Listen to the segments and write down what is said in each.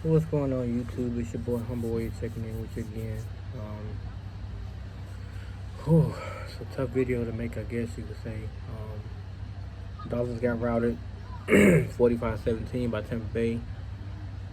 What's going on YouTube? It's your boy Humbleway checking in with you again. It's a tough video to make, I guess you could say. Dolphins got routed 45-17 by Tampa Bay.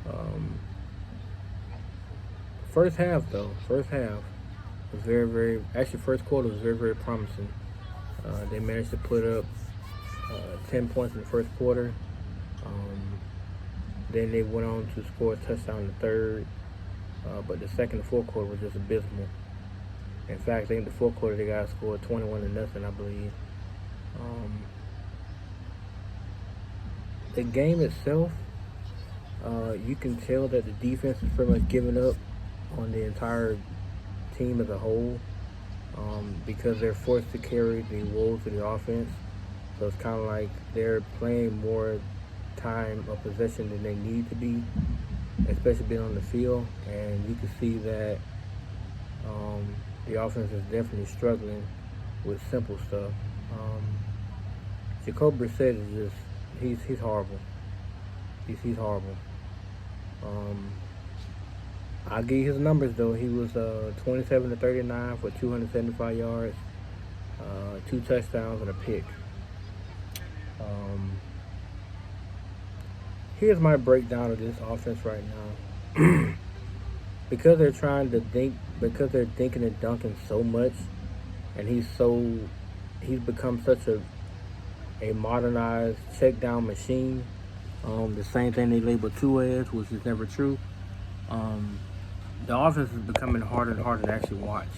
Um, first half was actually first quarter was very promising. They managed to put up 10 points in the first quarter. Um, then they went on to score a touchdown in the third. But the second and fourth quarter was just abysmal. In fact, I think the fourth quarter they got scored 21-0, I believe. The game itself, you can tell that the defense is pretty much giving up on the entire team as a whole, because they're forced to carry the woes of the offense. So it's kind of like they're playing more time of possession than they need to be, especially being on the field. And you can see that the offense is definitely struggling with simple stuff. Jacoby Brissett is just, he's horrible. He's horrible. I'll give you his numbers though. He was 27-39 for 275 yards, 2 touchdowns and a pick. Here's my breakdown of this offense right now. Because they're thinking and dunking so much, and he's become such a modernized check down machine. The same thing they label Tua as, which is never true. The offense is becoming harder and harder to actually watch.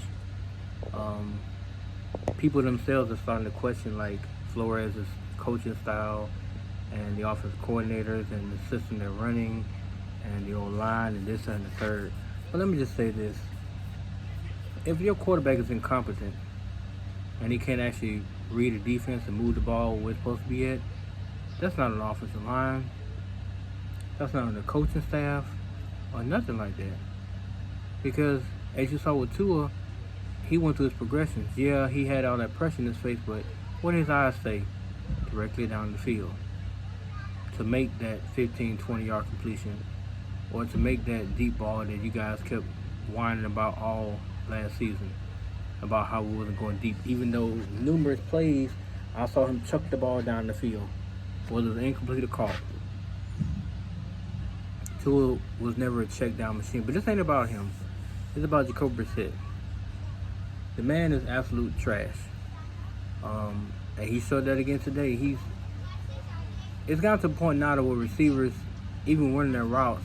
People themselves are starting to question like Flores' coaching style and the offensive coordinators and the system they're running and the old line and this and the third. But let me just say this. If your quarterback is incompetent and he can't actually read a defense and move the ball where it's supposed to be at, that's not an offensive line. That's not on the coaching staff or nothing like that. Because as you saw with Tua, he went through his progressions. Yeah, he had all that pressure in his face, but what did his eyes say? Directly down the field. To make that 15, 20-yard completion, or to make that deep ball that you guys kept whining about all last season, about how we wasn't going deep. Even though numerous plays, I saw him chuck the ball down the field, whether it was incomplete or caught. Tua was never a check down machine, but this ain't about him. It's about Jacoby Brissett. The man is absolute trash. And he showed that again today. It's gotten to the point now that with receivers, even running their routes,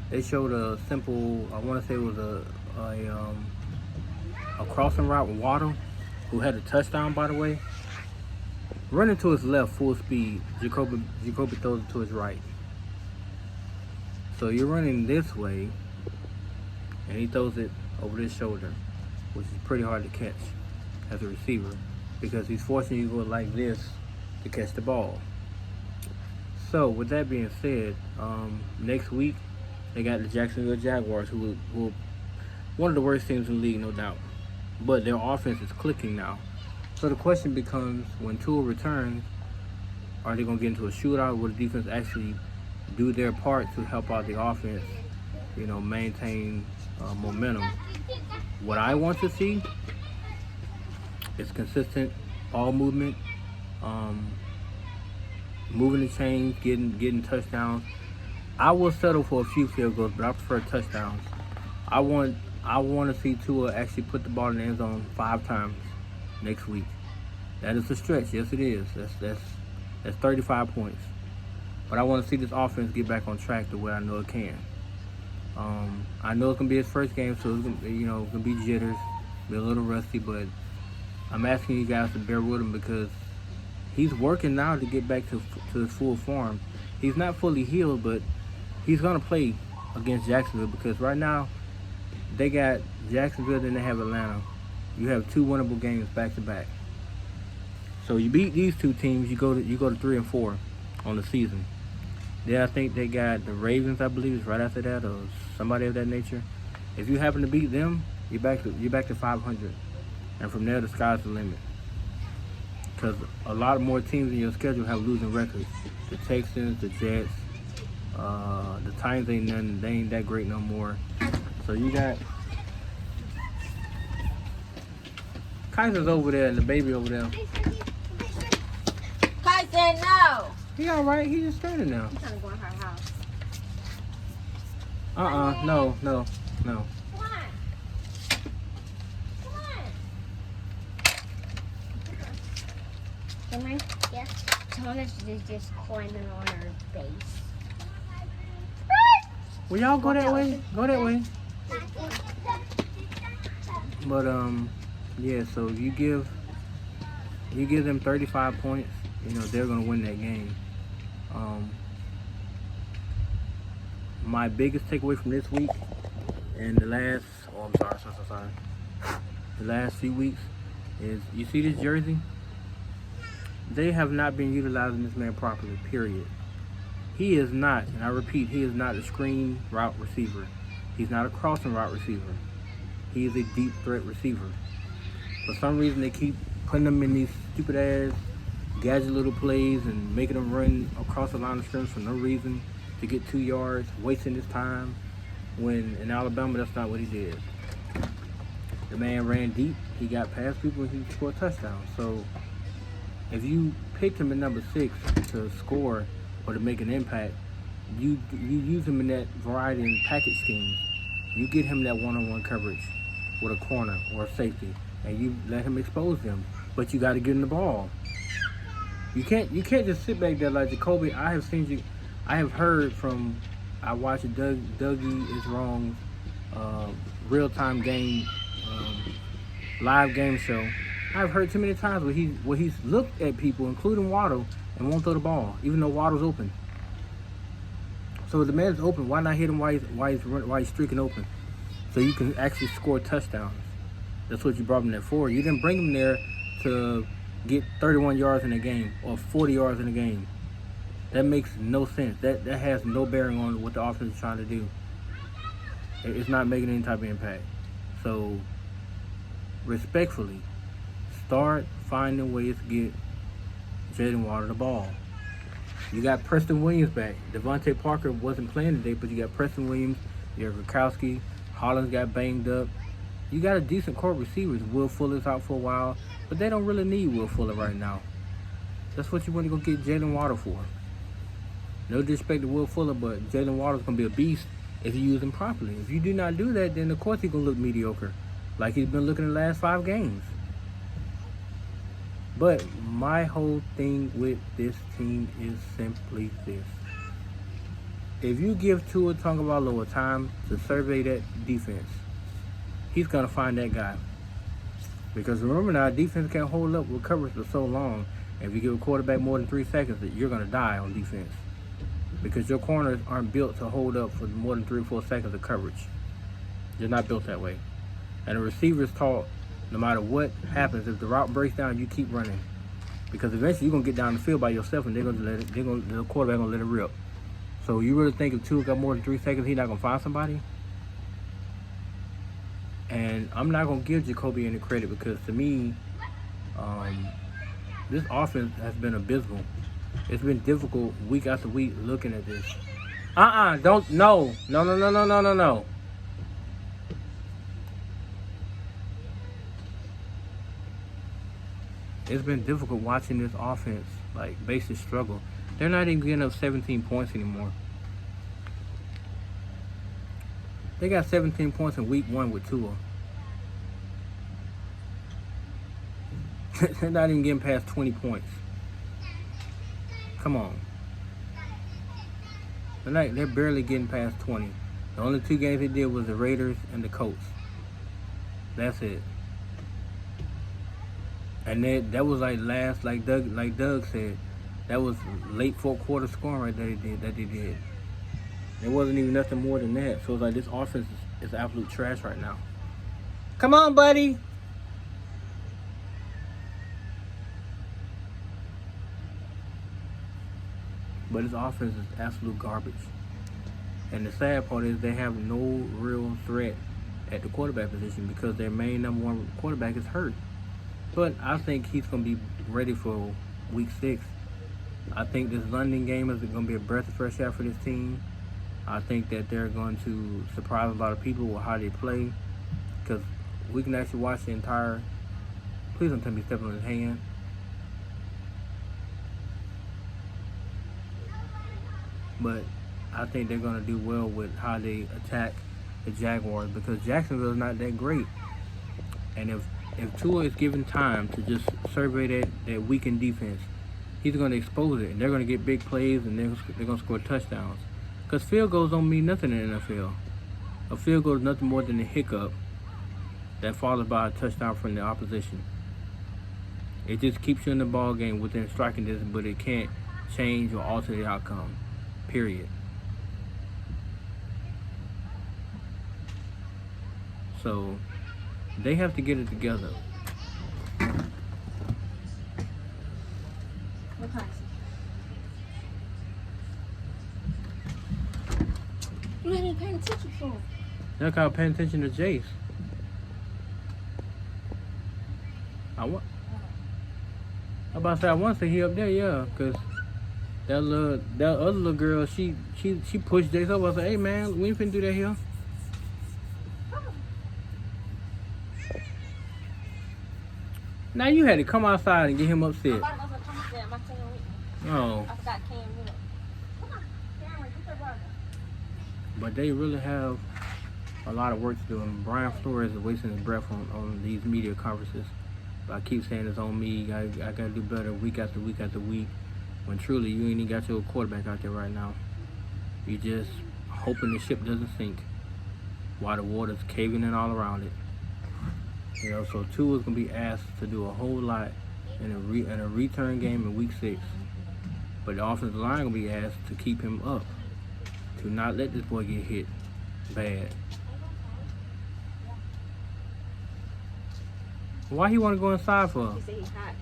they showed a simple, I want to say it was a crossing route with Waddle, who had a touchdown, by the way. Running to his left full speed, Jacoby throws it to his right. So you're running this way, and he throws it over his shoulder, which is pretty hard to catch as a receiver, because he's forcing you to go like this to catch the ball. So with that being said, next week they got the Jacksonville Jaguars, who one of the worst teams in the league, no doubt. But their offense is clicking now. So the question becomes, when Tua returns, are they going to get into a shootout? Will the defense actually do their part to help out the offense, maintain momentum? What I want to see is consistent ball movement, moving the chains, getting touchdowns. I will settle for a few field goals, but I prefer touchdowns. I want to see Tua actually put the ball in the end zone 5 times next week. That is a stretch. Yes, it is. That's 35 points. But I want to see this offense get back on track the way I know it can. I know it's gonna be his first game, so it's gonna be jitters, be a little rusty. But I'm asking you guys to bear with him, because he's working now to get back to his full form. He's not fully healed, but he's gonna play against Jacksonville, because right now they got Jacksonville, then they have Atlanta. You have 2 winnable games back to back. So you beat these 2 teams, you go to 3-4 on the season. Then I think they got the Ravens, I believe, is right after that, or somebody of that nature. If you happen to beat them, you're back to 500, and from there the sky's the limit. Because a lot more teams in your schedule have losing records. The Texans, the Jets, The Titans ain't nothing. They ain't that great no more. So you got Kaiser's over there and the baby over there. Kaiser, no. He all right. He just standing there. I'm trying to go in her house. No. Come on. Come on. Come on. Yeah. Thomas is just climbing on her face. Will y'all go that way? Go that way. But yeah. So you give them 35 points. You know they're gonna win that game. My biggest takeaway from this week and the last the last few weeks is you see this jersey? They have not been utilizing this man properly, period. He is not, and I repeat, he is not a screen route receiver. He's not a crossing route receiver. He is a deep threat receiver. For some reason, they keep putting him in these stupid ass gadget little plays and making him run across the line of scrimmage for no reason to get 2 yards, wasting his time, when in Alabama, that's not what he did. The man ran deep, he got past people, and he scored touchdowns. So if you picked him at number 6 to score or to make an impact, you use him in that variety and package scheme. You get him that one-on-one coverage with a corner or a safety, and you let him expose them. But you got to get him the ball. You can't just sit back there like Jacoby. I have heard from, I watched Dougie Is Wrong real-time game, live game show. I've heard too many times where he's looked at people, including Waddle, and won't throw the ball, even though Waddle's open. So if the man's open, why not hit him while he's streaking open? So you can actually score touchdowns. That's what you brought him there for. You didn't bring him there to get 31 yards in a game or 40 yards in a game. That makes no sense. That has no bearing on what the offense is trying to do. It's not making any type of impact. So, respectfully, start finding ways to get Jalen Waddle the ball. You got Preston Williams back. Devontae Parker wasn't playing today, but you got Preston Williams, you have Gronkowski, Hollins got banged up. You got a decent core receivers. Will Fuller's out for a while, but they don't really need Will Fuller right now. That's what you want to go get Jalen Waddle for. No disrespect to Will Fuller, but Jalen Waddle's going to be a beast if you use him properly. If you do not do that, then of course he's going to look mediocre, like he's been looking in the last 5 games. But my whole thing with this team is simply this. If you give Tua Tagovailoa time to survey that defense, he's going to find that guy. Because remember now, defense can't hold up with coverage for so long. If you give a quarterback more than 3 seconds, you're going to die on defense. Because your corners aren't built to hold up for more than 3 or 4 seconds of coverage. They're not built that way. And the receivers taught, no matter what happens, if the route breaks down, you keep running. Because eventually you're going to get down the field by yourself and the quarterback going to let it rip. So you really think if Tua got more than 3 seconds, he's not going to find somebody? And I'm not going to give Jacoby any credit because to me, this offense has been abysmal. It's been difficult week after week looking at this. No. It's been difficult watching this offense, like, basically struggle. They're not even getting up 17 points anymore. They got 17 points in week 1 with Tua. They're not even getting past 20 points. Come on. They're barely getting past 20. The only 2 games they did was the Raiders and the Colts. That's it. And that was like Doug said, that was late 4th quarter scoring right that they did. It wasn't even nothing more than that. So it's like this offense is absolute trash right now. Come on, buddy. But his offense is absolute garbage. And the sad part is they have no real threat at the quarterback position because their main number 1 quarterback is hurt. But I think he's going to be ready for week 6. I think this London game is going to be a breath of fresh air for this team. I think that they're going to surprise a lot of people with how they play, because we can actually watch the entire. Please don't tell me stepping on his hand. But I think they're going to do well with how they attack the Jaguars, because Jacksonville is not that great. And if Tua is given time to just survey that weakened defense, he's going to expose it, and they're going to get big plays, and they're going to score touchdowns. Because field goals don't mean nothing in the NFL. A field goal is nothing more than a hiccup that followed by a touchdown from the opposition. It just keeps you in the ball game within striking distance, but it can't change or alter the outcome. Period. So they have to get it together. What time is it? You ain't paying attention for. They're kind of paying attention to Jace. I'm about to say, I want to say he up there, yeah, because that other little girl, she pushed Jace up. I said, hey man, we ain't finna do that here. Now you had to come outside and get him upset. Oh. I forgot Cam here. Come on, Cameron, get your brother. But they really have a lot of work to do, and Brian Flores is wasting his breath on these media conferences. But I keep saying it's on me. I got to do better week after week after week. When truly you ain't even got your quarterback out there right now. You just hoping the ship doesn't sink while the water's caving in all around it. You know, so Tua is gonna be asked to do a whole lot in a return game in week 6. But the offensive line gonna be asked to keep him up, to not let this boy get hit bad. Why he want to go inside for? He said he's hot.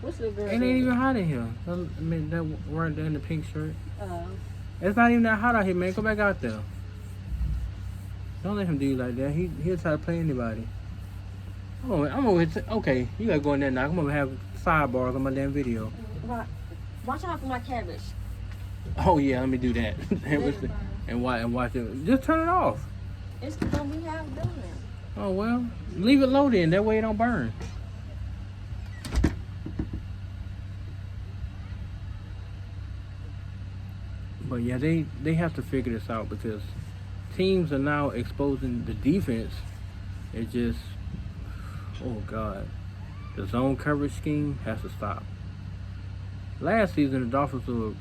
What's the girl? It ain't even hot in here. I mean, that weren't there in the pink shirt. Oh. It's not even that hot out here, man. Go back out there. Don't let him do you like that. He'll try to play anybody. I'm over here. Okay, you gotta go in there now. I'm gonna have sidebars on my damn video. Watch out for my cabbage. Oh yeah, let me do that. and watch it. Just turn it off. It's the one we have doing it. Oh well, leave it low then. That way it don't burn. But yeah, they have to figure this out, because teams are now exposing the defense. It just, oh God, the zone coverage scheme has to stop. Last season, the Dolphins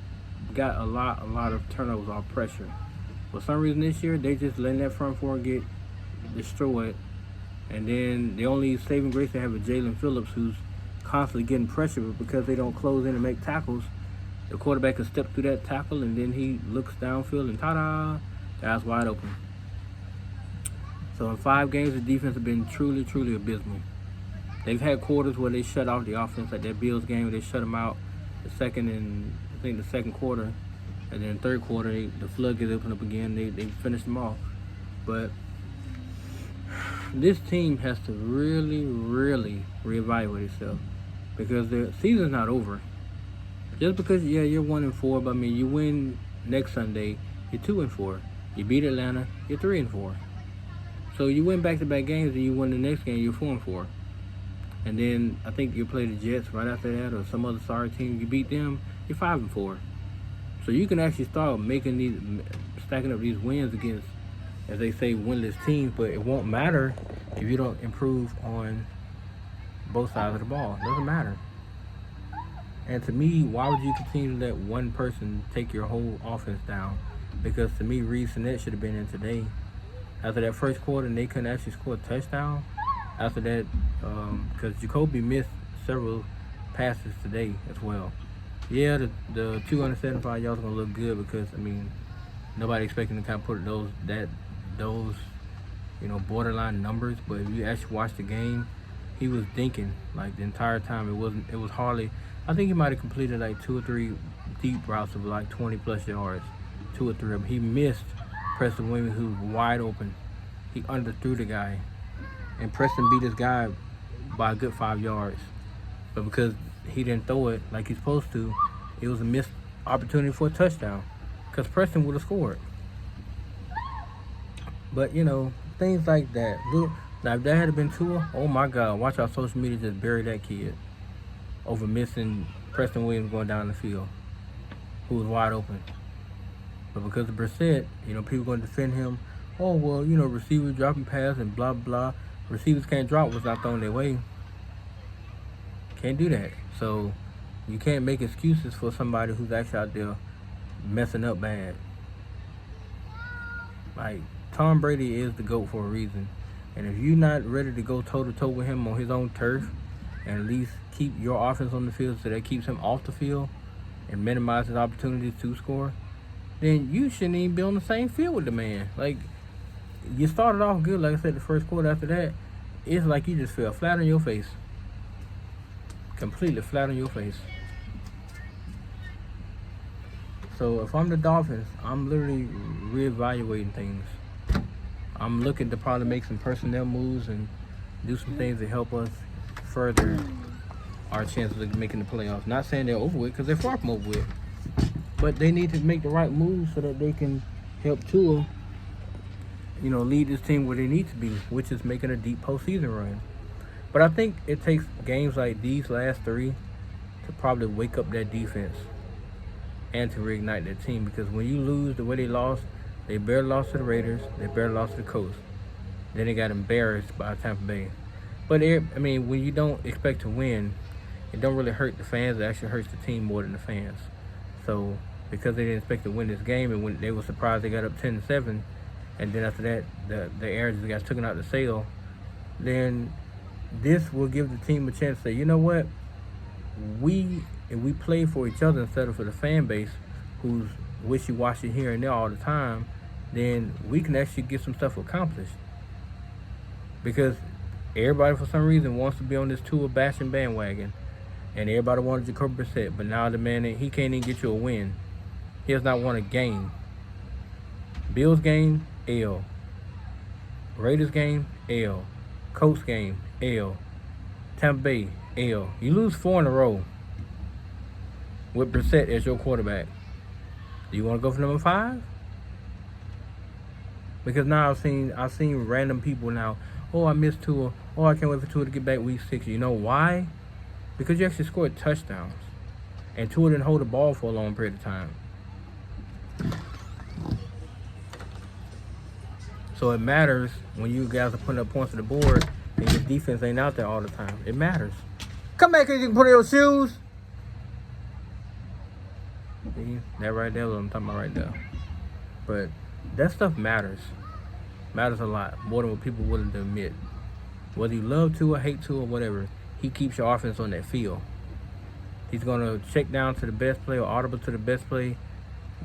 got a lot of turnovers off pressure. For some reason this year, they just letting that front four get destroyed. And then the only saving grace they have is Jalen Phillips, who's constantly getting pressure, but because they don't close in and make tackles, the quarterback can step through that tackle, and then he looks downfield and ta-da, guy's wide open. So in 5 games, the defense has been truly, truly abysmal. They've had quarters where they shut off the offense, like that Bills game where they shut them out the second quarter, and then third quarter the floodgates open up again. They finished them off. But this team has to really, really reevaluate itself, because the season's not over. Just because you're 1-4, but I mean, you win next Sunday, you're 2-4. You beat Atlanta, you're 3-4. So you win back-to-back games, and you win the next game, you're 4-4. And then I think you play the Jets right after that, or some other sorry team. You beat them, you're 5-4. So you can actually start stacking up these wins against, as they say, winless teams. But it won't matter if you don't improve on both sides of the ball. It doesn't matter. And to me, why would you continue to let one person take your whole offense down? Because to me, Reed Sinnett should have been in today. After that first quarter, and they couldn't actually score a touchdown. After that, because Jacoby missed several passes today as well. Yeah, the 275 yards gonna look good, because I mean, nobody expecting to kind of put those borderline numbers. But if you actually watch the game, he was dinking like the entire time. It was hardly. I think he might have completed like 2 or 3 deep routes of like 20+ yards. 2 or 3 of them. He missed Preston Williams, who was wide open. He underthrew the guy. And Preston beat this guy by a good 5 yards. But because he didn't throw it like he's supposed to, it was a missed opportunity for a touchdown because Preston would have scored. But, you know, things like that. Now, if that had been Tua, oh my God, watch our social media just bury that kid over missing Preston Williams going down the field, who was wide open. But because of Brissett, you know, people going to defend him. Oh, well, you know, receivers dropping pass and blah, blah. Receivers can't drop what's not thrown their way. Can't do that. So you can't make excuses for somebody who's actually out there messing up bad. Like, Tom Brady is the GOAT for a reason. And if you're not ready to go toe-to-toe with him on his own turf and at least keep your offense on the field so that keeps him off the field and minimizes opportunities to score, then you shouldn't even be on the same field with the man. Like, you started off good, like I said, the first quarter. After that, it's like you just fell flat on your face. Completely flat on your face. So if I'm the Dolphins, I'm literally reevaluating things. I'm looking to probably make some personnel moves and do some things to help us further our chances of making the playoffs. Not saying they're over with, because they're far from over with. But they need to make the right moves so that they can help Tua, you know, lead this team where they need to be, which is making a deep postseason run. But I think it takes games like these last three to probably wake up that defense and to reignite that team. Because when you lose the way they lost, they barely lost to the Raiders, they barely lost to the Colts. Then they got embarrassed by Tampa Bay. But, I mean, when you don't expect to win, it don't really hurt the fans. It actually hurts the team more than the fans. So, because they didn't expect to win this game, and when they were surprised they got up 10-7, and then after that, the Aaron just got taken out the sale, then this will give the team a chance to say, you know what? If we play for each other instead of for the fan base who's wishy-washy here and there all the time, then we can actually get some stuff accomplished. Because everybody, for some reason, wants to be on this Tua bashing bandwagon. And everybody wanted Jacoby Brissett, but now the man, he can't even get you a win. He has not won a game. Bills game, L. Raiders game, L. Colts game, L. Tampa Bay, L. You lose 4 in a row with Brissett as your quarterback. Do you want to go for number 5? Because now I've seen random people now. Oh, I missed Tua. Oh, I can't wait for Tua to get back week 6. You know why? Because you actually scored touchdowns. And Tua didn't hold the ball for a long period of time. So it matters when you guys are putting up points on the board and your defense ain't out there all the time. It matters. Come back here, you can put on your shoes. See, that right there is what I'm talking about right there. But that stuff matters. Matters a lot. More than what people are willing to admit. Whether you love Tua, hate Tua, or whatever, he keeps your offense on that field. He's going to check down to the best play or audible to the best play,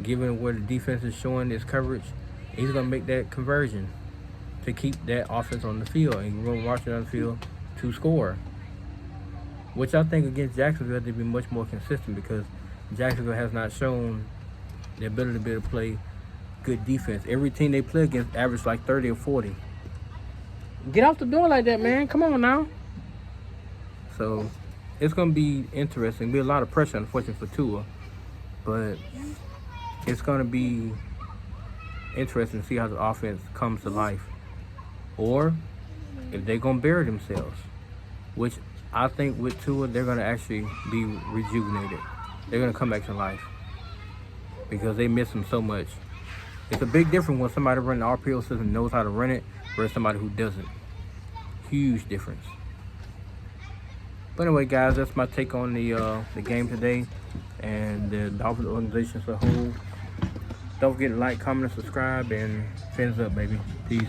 given where the defense is showing its coverage. He's going to make that conversion to keep that offense on the field and run Washington on the field to score. Which I think against Jacksonville, they'd be much more consistent because Jacksonville has not shown the ability to be able to play good defense. Every team they play against average like 30 or 40. Get out the door like that, man. Come on now. So it's going to be interesting. Be a lot of pressure, unfortunately, for Tua. But it's going to be interesting to see how the offense comes to life. Or if they're going to bury themselves. Which I think with Tua, they're going to actually be rejuvenated. They're going to come back to life. Because they miss him so much. It's a big difference when somebody running the RPO system knows how to run it versus somebody who doesn't. Huge difference. But anyway, guys, that's my take on the game today and the Dolphins organization as a whole. Don't forget to like, comment, and subscribe, and fins up, baby. Peace.